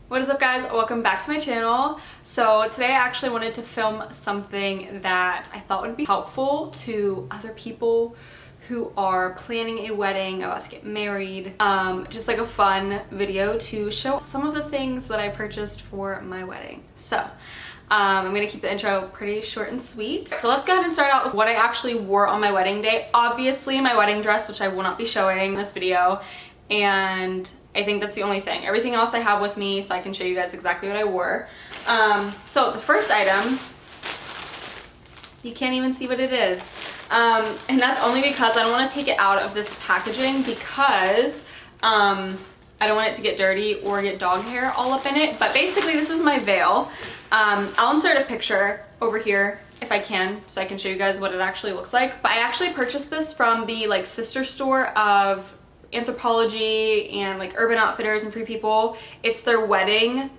What is up, guys? Welcome back to my channel. So today I actually wanted to film something that I thought would be helpful to other people who are planning a wedding, about to get married. Just like a fun video to show some of the things that I purchased for my wedding. So I'm gonna keep the intro pretty short and sweet. So let's go ahead and start out with what I actually wore on my wedding day. Obviously my wedding dress, which I will not be showing in this video, and I think that's the only thing. Everything else I have with me so I can show you guys exactly what I wore. So the first item, you can't even see what it is. And that's only because I don't want to take it out of this packaging because I don't want it to get dirty or get dog hair all up in it. But basically this is my veil. I'll insert a picture over here if I can, so I can show you guys what it actually looks like. But I actually purchased this from the like sister store of Anthropologie and like Urban Outfitters and Free People. It's their wedding,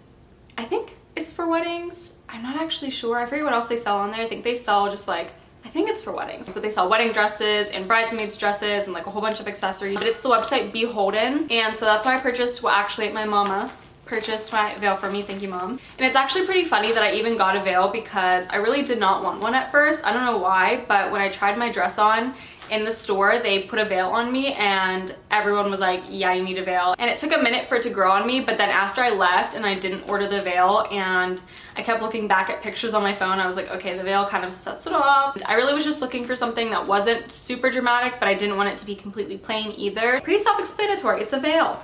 I think it's for weddings. I'm not actually sure. I forget what else they sell on there. I think they sell just like, I think it's for weddings, but they sell wedding dresses and bridesmaids dresses and like a whole bunch of accessories. But it's the website Beholden, and so that's why I purchased, well actually my mama purchased my veil for me, thank you mom. And it's actually pretty funny that I even got a veil because I really did not want one at first. I don't know why, but when I tried my dress on in the store, they put a veil on me and everyone was like, yeah, you need a veil. And it took a minute for it to grow on me, but then after I left and I didn't order the veil and I kept looking back at pictures on my phone, I was like, okay, the veil kind of sets it off. I really was just looking for something that wasn't super dramatic, but I didn't want it to be completely plain either. Pretty self-explanatory, it's a veil.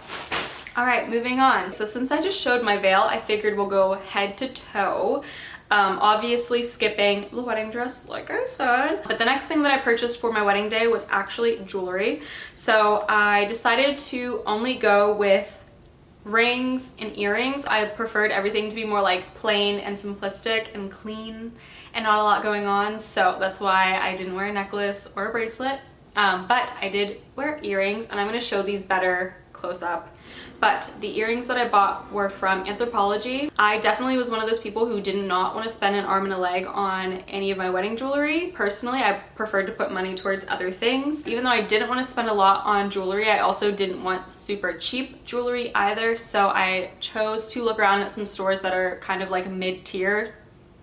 All right, moving on. So since I just showed my veil, I figured we'll go head to toe. Obviously skipping the wedding dress, like I said. But the next thing that I purchased for my wedding day was actually jewelry. So I decided to only go with rings and earrings. I preferred everything to be more like plain and simplistic and clean and not a lot going on. So that's why I didn't wear a necklace or a bracelet. But I did wear earrings, and I'm gonna show these better close up. But the earrings that I bought were from Anthropologie. I definitely was one of those people who did not want to spend an arm and a leg on any of my wedding jewelry. Personally, I preferred to put money towards other things. Even though I didn't want to spend a lot on jewelry, I also didn't want super cheap jewelry either. So I chose to look around at some stores that are kind of like mid-tier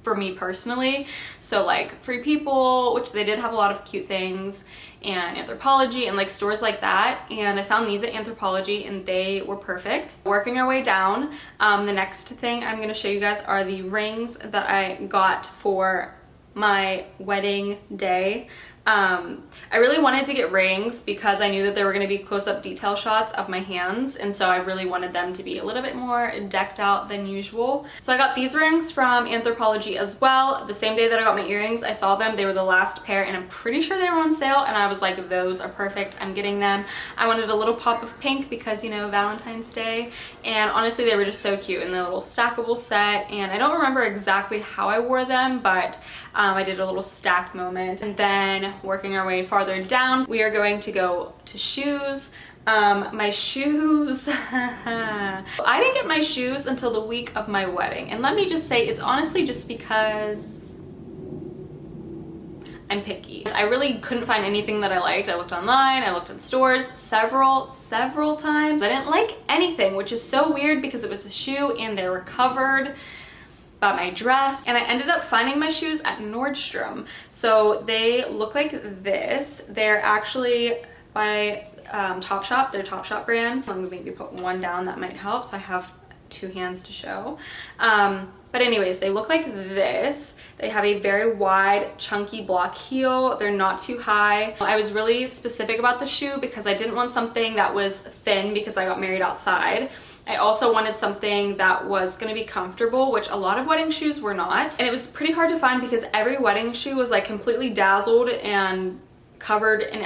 for me personally. So like Free People, which they did have a lot of cute things, and Anthropologie and like stores like that. And I found these at Anthropologie and they were perfect. Working our way down, the next thing I'm going to show you guys are the rings that I got for my wedding day. I really wanted to get rings because I knew that there were going to be close-up detail shots of my hands, and so I really wanted them to be a little bit more decked out than usual. So I got these rings from Anthropologie as well. The same day that I got my earrings, I saw them. They were the last pair and I'm pretty sure they were on sale, and I was like, those are perfect, I'm getting them. I wanted a little pop of pink because, you know, Valentine's Day, and honestly they were just so cute in the little stackable set. And I don't remember exactly how I wore them, but I did a little stack moment. And then working our way farther down, we are going to go to shoes. My shoes, I didn't get my shoes until the week of my wedding, and let me just say it's honestly just because I'm picky. I really couldn't find anything that I liked. I looked online, I looked in stores several times. I didn't like anything, which is so weird because it was a shoe and they were covered by my dress, and I ended up finding my shoes at Nordstrom. So they look like this. They're actually by Topshop, their Topshop brand. Let me maybe put one down, that might help so I have two hands to show. But anyways, they look like this. They have a very wide, chunky block heel. They're not too high. I was really specific about the shoe because I didn't want something that was thin because I got married outside. I also wanted something that was going to be comfortable, which a lot of wedding shoes were not. And it was pretty hard to find because every wedding shoe was like completely dazzled and covered in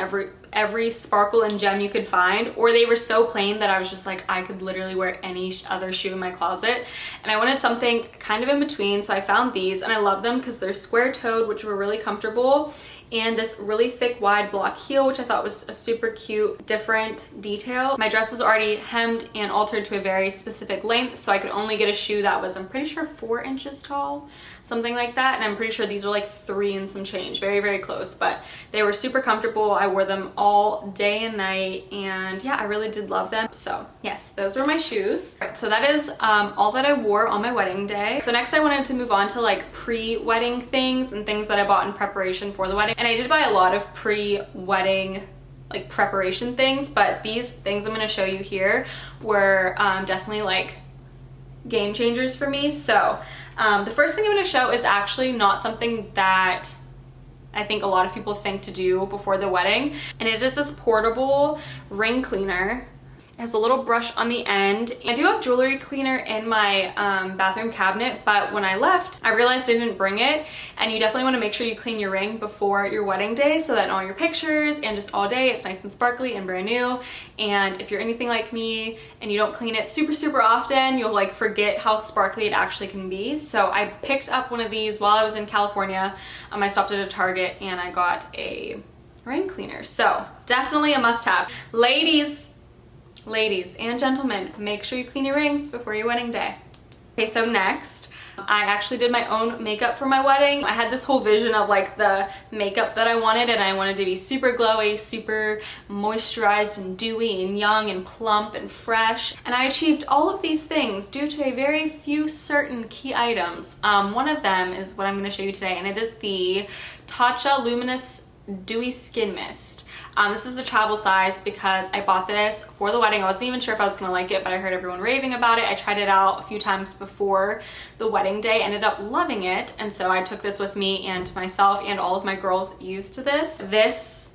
every sparkle and gem you could find, or they were so plain that I was just like, I could literally wear any other shoe in my closet. And I wanted something kind of in between, so I found these, and I love them because they're square-toed, which were really comfortable, and this really thick wide block heel, which I thought was a super cute different detail. My dress was already hemmed and altered to a very specific length, so I could only get a shoe that was, I'm pretty sure, 4 inches tall, something like that, and I'm pretty sure these were like 3 and some change, very, very close, but they were super comfortable. I wore them all day and night, and yeah, I really did love them. So yes, those were my shoes. All right, so that is all that I wore on my wedding day. So next I wanted to move on to like pre-wedding things and things that I bought in preparation for the wedding, and I did buy a lot of pre-wedding like preparation things, but these things I'm going to show you here were definitely like game changers for me. So the first thing I'm going to show is actually not something that I think a lot of people think to do before the wedding, and it is this portable ring cleaner. It has a little brush on the end. I do have jewelry cleaner in my bathroom cabinet, but when I left, I realized I didn't bring it, and you definitely want to make sure you clean your ring before your wedding day so that in all your pictures and just all day it's nice and sparkly and brand new. And if you're anything like me and you don't clean it super often, you'll like forget how sparkly it actually can be. So I picked up one of these while I was in California. I stopped at a Target and I got a ring cleaner. So definitely a must-have. Ladies and gentlemen, make sure you clean your rings before your wedding day. Okay, so next, I actually did my own makeup for my wedding. I had this whole vision of like the makeup that I wanted, and I wanted to be super glowy, super moisturized and dewy and young and plump and fresh. And I achieved all of these things due to a very few certain key items. One of them is what I'm going to show you today, and it is the Tatcha Luminous Dewy Skin Mist. This is the travel size because I bought this for the wedding. I wasn't even sure if I was gonna like it, but I heard everyone raving about it. I tried it out a few times before the wedding day, ended up loving it, and so I took this with me, and myself and all of my girls used this.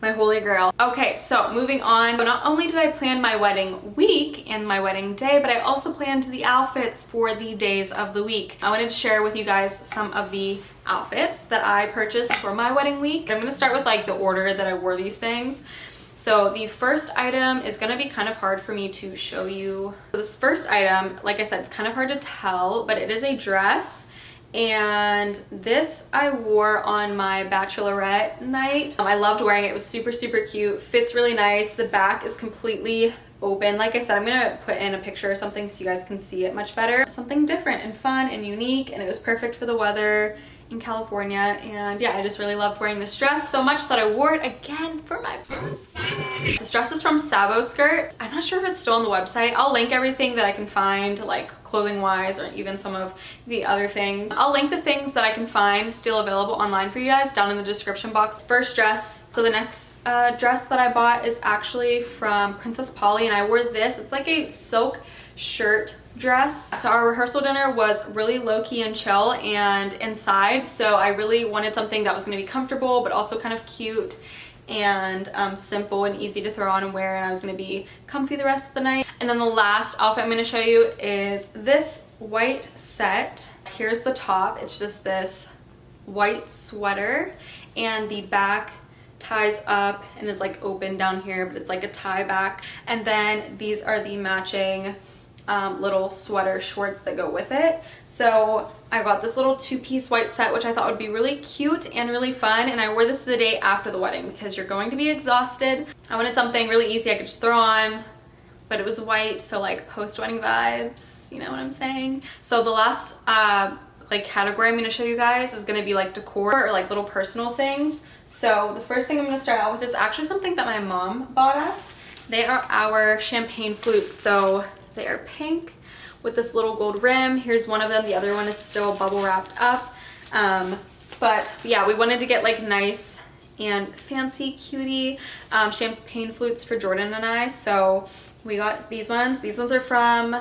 My holy grail. Okay, so moving on. So not only did I plan my wedding week and my wedding day, but I also planned the outfits for the days of the week. I wanted to share with you guys some of the outfits that I purchased for my wedding week. I'm gonna start with like the order that I wore these things. So the first item is gonna be kind of hard for me to show you. So this first item, like I said, it's kind of hard to tell, but it is a dress. And this I wore on my bachelorette night. I loved wearing it. It was super cute, fits really nice. The back is completely open. Like I said, I'm gonna put in a picture or something so you guys can see it much better. Something different and fun and unique, and it was perfect for the weather in California. And yeah, I just really loved wearing this dress so much that I wore it again for my birthday. This dress is from Sabo Skirt. I'm not sure if it's still on the website. I'll link everything that I can find, like clothing wise, or even some of the other things. I'll link the things that I can find still available online for you guys down in the description box. First dress. So the next dress that I bought is actually from Princess Polly, and I wore this. It's like a silk shirt dress. So our rehearsal dinner was really low-key and chill and inside, so I really wanted something that was going to be comfortable but also kind of cute and simple and easy to throw on and wear, and I was going to be comfy the rest of the night. And then the last outfit I'm going to show you is this white set. Here's the top. It's just this white sweater, and the back ties up and is like open down here, but it's like a tie back. And then these are the matching little sweater shorts that go with it. So I got this little two-piece white set, which I thought would be really cute and really fun, and I wore this the day after the wedding because you're going to be exhausted. I wanted something really easy I could just throw on, but it was white, so like post-wedding vibes, you know what I'm saying? So the last like category I'm going to show you guys is going to be like decor or like little personal things. So the first thing I'm going to start out with is actually something that my mom bought us. They are our champagne flutes. So they are pink with this little gold rim. Here's one of them. The other one is still bubble wrapped up. But yeah, we wanted to get like nice and fancy cutie champagne flutes for Jordan and I. So we got these ones. These ones are from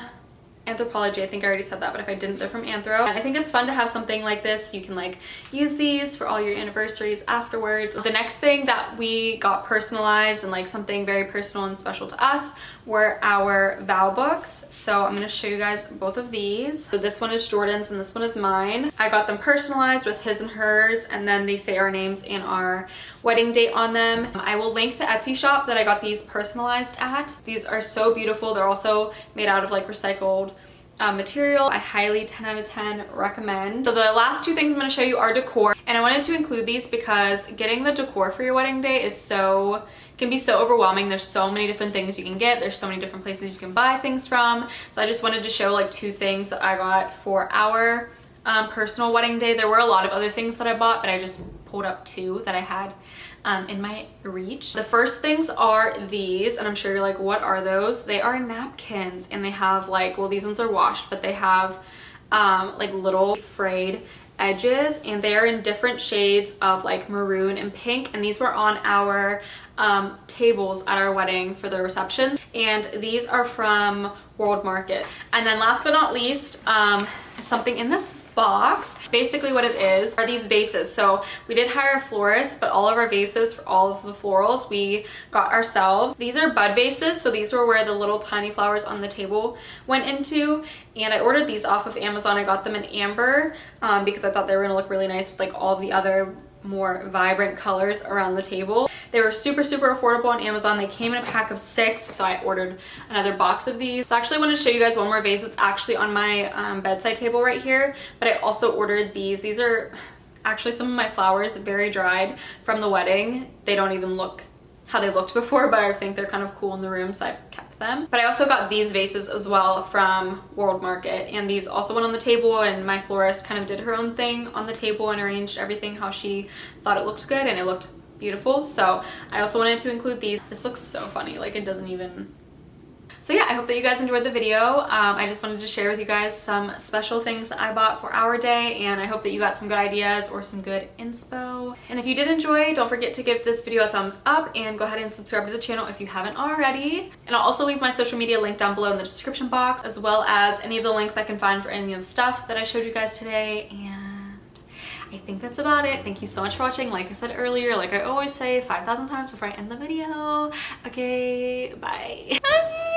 Anthropology. I think I already said that, but if I didn't, they're from Anthro. And I think it's fun to have something like this. You can like use these for all your anniversaries afterwards. The next thing that we got personalized and like something very personal and special to us were our vow books. So I'm going to show you guys both of these. So this one is Jordan's and this one is mine. I got them personalized with his and hers, and then they say our names and our wedding date on them. I will link the Etsy shop that I got these personalized at. These are so beautiful. They're also made out of like recycled material. I highly 10 out of 10 recommend. So the last two things I'm going to show you are decor, And I wanted to include these because getting the decor for your wedding day can be so overwhelming. There's so many different things you can get. There's so many different places you can buy things from. So I just wanted to show like 2 things that I got for our personal wedding day. There were a lot of other things that I bought, but I just pulled up 2 that I had in my reach. The first things are these, and I'm sure you're like, what are those? They are napkins, and they have like, well, these ones are washed, but they have like little frayed edges, and they're in different shades of like maroon and pink, and these were on our tables at our wedding for the reception, and these are from World Market. And then last but not least, something in this box. Basically what it is are these vases. So we did hire a florist, but all of our vases for all of the florals we got ourselves. These are bud vases, so these were where the little tiny flowers on the table went into, and I ordered these off of Amazon. I got them in amber because I thought they were gonna look really nice with like all of the other more vibrant colors around the table. They were super affordable on Amazon. They came in a pack of 6, so I ordered another box of these. So I actually wanted to show you guys one more vase that's actually on my bedside table right here, but I also ordered these. These are actually some of my flowers, very dried from the wedding. They don't even look how they looked before, but I think they're kind of cool in the room, so I've kept them. But I also got these vases as well from World Market, and these also went on the table, and my florist kind of did her own thing on the table and arranged everything how she thought it looked good, and it looked beautiful. So I also wanted to include these. This looks so funny, like it doesn't even... So yeah, I hope that you guys enjoyed the video. I just wanted to share with you guys some special things that I bought for our day, and I hope that you got some good ideas or some good inspo. And if you did enjoy, don't forget to give this video a thumbs up and go ahead and subscribe to the channel if you haven't already. And I'll also leave my social media link down below in the description box, as well as any of the links I can find for any of the stuff that I showed you guys today. And I think that's about it. Thank you so much for watching. Like I said earlier, like I always say 5,000 times before I end the video. Okay, bye. Bye.